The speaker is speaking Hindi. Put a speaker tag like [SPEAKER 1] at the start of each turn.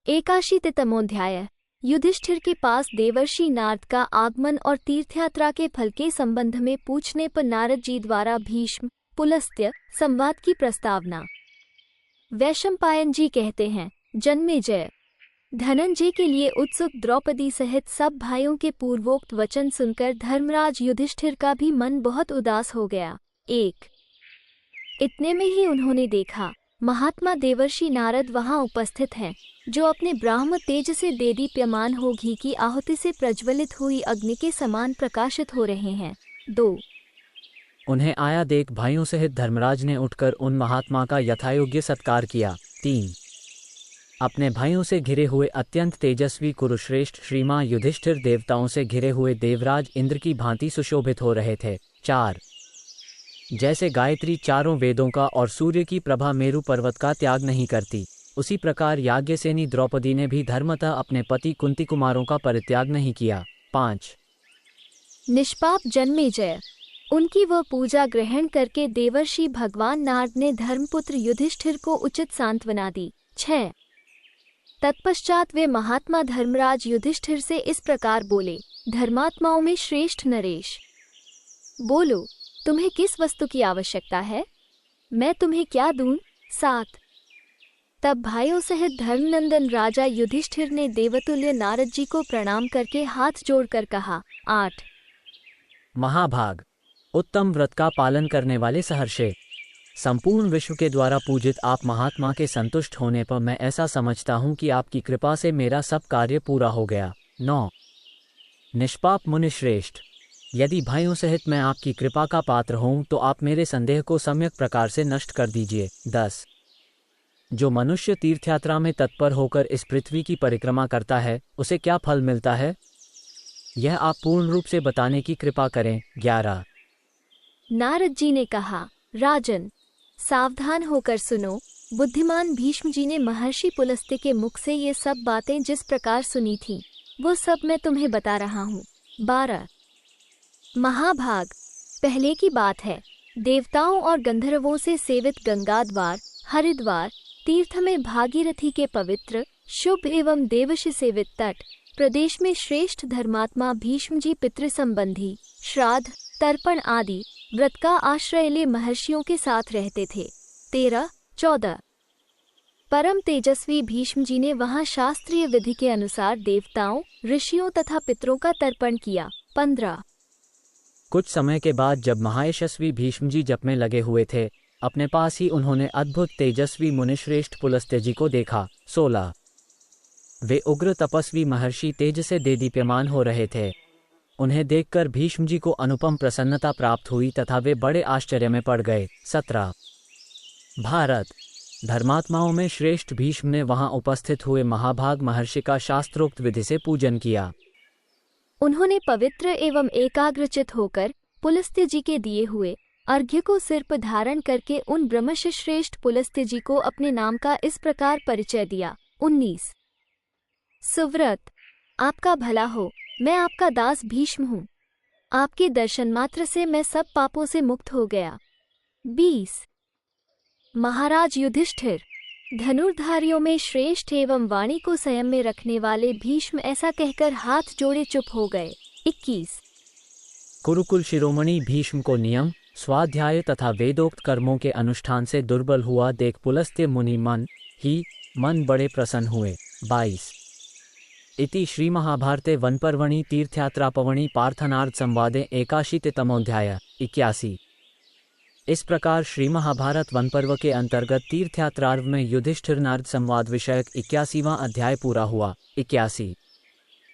[SPEAKER 1] 81तमोध्याय। युधिष्ठिर के पास देवर्षि नारद का आगमन और तीर्थयात्रा के फल के संबंध में पूछने पर नारद जी द्वारा भीष्म पुलस्त्य संवाद की प्रस्तावना। वैशंपायन जी कहते हैं, जन्मेजय धनंजय के लिए उत्सुक द्रौपदी सहित सब भाइयों के पूर्वोक्त वचन सुनकर धर्मराज युधिष्ठिर का भी मन बहुत उदास हो गया। इतने में ही उन्होंने देखा महात्मा देवर्षि नारद वहां उपस्थित हैं, जो अपने ब्राह्म तेज से देदीप्यमान हो घी की आहुति से प्रज्वलित हुई अग्नि के समान प्रकाशित हो रहे हैं। 2
[SPEAKER 2] उन्हें आया देख भाइयों सहित धर्मराज ने उठकर उन महात्मा का यथायोग्य सत्कार किया। 3 अपने भाइयों से घिरे हुए अत्यंत तेजस्वी कुरुश्रेष्ठ श्रीमान युधिष्ठिर देवताओं से घिरे हुए देवराज इंद्र की भांति सुशोभित हो रहे थे। 4 जैसे गायत्री चारों वेदों का और सूर्य की प्रभा मेरु पर्वत का त्याग नहीं करती, उसी प्रकार याज्ञसेनी द्रौपदी ने भी धर्मतः अपने पति कुंती कुमारों का परित्याग नहीं किया। 5
[SPEAKER 1] निष्पाप जन्मेजय उनकी वह पूजा ग्रहण करके देवर्षि भगवान नारद ने धर्मपुत्र युधिष्ठिर को उचित सांत्वना दी। 6 तत्पश्चात वे महात्मा धर्मराज युधिष्ठिर से इस प्रकार बोले, धर्मात्माओं में श्रेष्ठ नरेश, बोलो तुम्हें किस वस्तु की आवश्यकता है, मैं तुम्हें क्या दूं। 7 तब भाइयों सहित धर्मनंदन राजा युधिष्ठिर ने देवतुल्य नारद जी को प्रणाम करके हाथ जोड़कर कहा। 8
[SPEAKER 2] महाभाग उत्तम व्रत का पालन करने वाले सहर्षे, संपूर्ण विश्व के द्वारा पूजित आप महात्मा के संतुष्ट होने पर मैं ऐसा समझता हूँ कि आपकी कृपा से मेरा सब कार्य पूरा हो गया। 9 निष्पाप मुनिश्रेष्ठ, यदि भाइयों सहित मैं आपकी कृपा का पात्र हूँ तो आप मेरे संदेह को सम्यक प्रकार से नष्ट कर दीजिए। 10 जो मनुष्य तीर्थयात्रा में तत्पर होकर इस पृथ्वी की परिक्रमा करता है, उसे क्या फल मिलता है, यह आप पूर्ण रूप से बताने की कृपा करें। 11
[SPEAKER 1] नारद जी ने कहा, राजन सावधान होकर सुनो। बुद्धिमान भीष्म जी ने महर्षि पुलस्त्य के मुख से ये सब बातें जिस प्रकार सुनी थीं, वो सब मैं तुम्हें बता रहा हूँ। 12 महाभाग पहले की बात है, देवताओं और गंधर्वों से सेवित गंगाद्वार हरिद्वार तीर्थ में भागीरथी के पवित्र शुभ एवं देवश सेवित तट प्रदेश में श्रेष्ठ धर्मात्मा भीष्म जी पितृ संबंधी श्राद्ध तर्पण आदि व्रत का आश्रय ले महर्षियों के साथ रहते थे। 13-14 परम तेजस्वी भीष्म जी ने वहां शास्त्रीय विधि के अनुसार देवताओं ऋषियों तथा पितरों का तर्पण किया। 15
[SPEAKER 2] कुछ समय के बाद जब महायशस्वी भीष्म जी जप में लगे हुए थे, अपने पास ही उन्होंने अद्भुत तेजस्वी मुनिश्रेष्ठ पुलस्त्य जी को देखा। 16 वे उग्र तपस्वी महर्षि तेज से देदीप्यमान हो रहे थे। उन्हें देखकर भीष्म जी को अनुपम प्रसन्नता प्राप्त हुई तथा वे बड़े आश्चर्य में पड़ गए। 17 भारत धर्मात्माओं में श्रेष्ठ भीष्म ने वहां उपस्थित हुए महाभाग महर्षि का शास्त्रोक्त विधि से पूजन किया।
[SPEAKER 1] उन्होंने पवित्र एवं एकाग्रचित होकर पुलस्त्य जी के दिए हुए अर्घ्य को सिर पर धारण करके उन ब्रह्मश श्रेष्ठ पुलस्त्य जी को अपने नाम का इस प्रकार परिचय दिया। 19 सुव्रत आपका भला हो, मैं आपका दास भीष्म हूँ, आपके दर्शन मात्र से मैं सब पापों से मुक्त हो गया। 20 महाराज युधिष्ठिर धनुर्धारियों में श्रेष्ठ एवं वाणी को संयम में रखने वाले भीष्म ऐसा कहकर हाथ जोड़े चुप हो गए। 21
[SPEAKER 2] कुरुकुल शिरोमणि भीष्म को नियम स्वाध्याय तथा वेदोक्त कर्मों के अनुष्ठान से दुर्बल हुआ देख पुलस्त्य मुनि मन बड़े प्रसन्न हुए। 22 इति श्री महाभारते वनपर्वणि तीर्थयात्रापवणि पार्थनार्थ संवादे 81तमोध्याय। 81 इस प्रकार श्री महाभारत वनपर्व के अंतर्गत तीर्थयात्रार्व में युधिष्ठिर नारद संवाद विषयक 81वां अध्याय पूरा हुआ। 81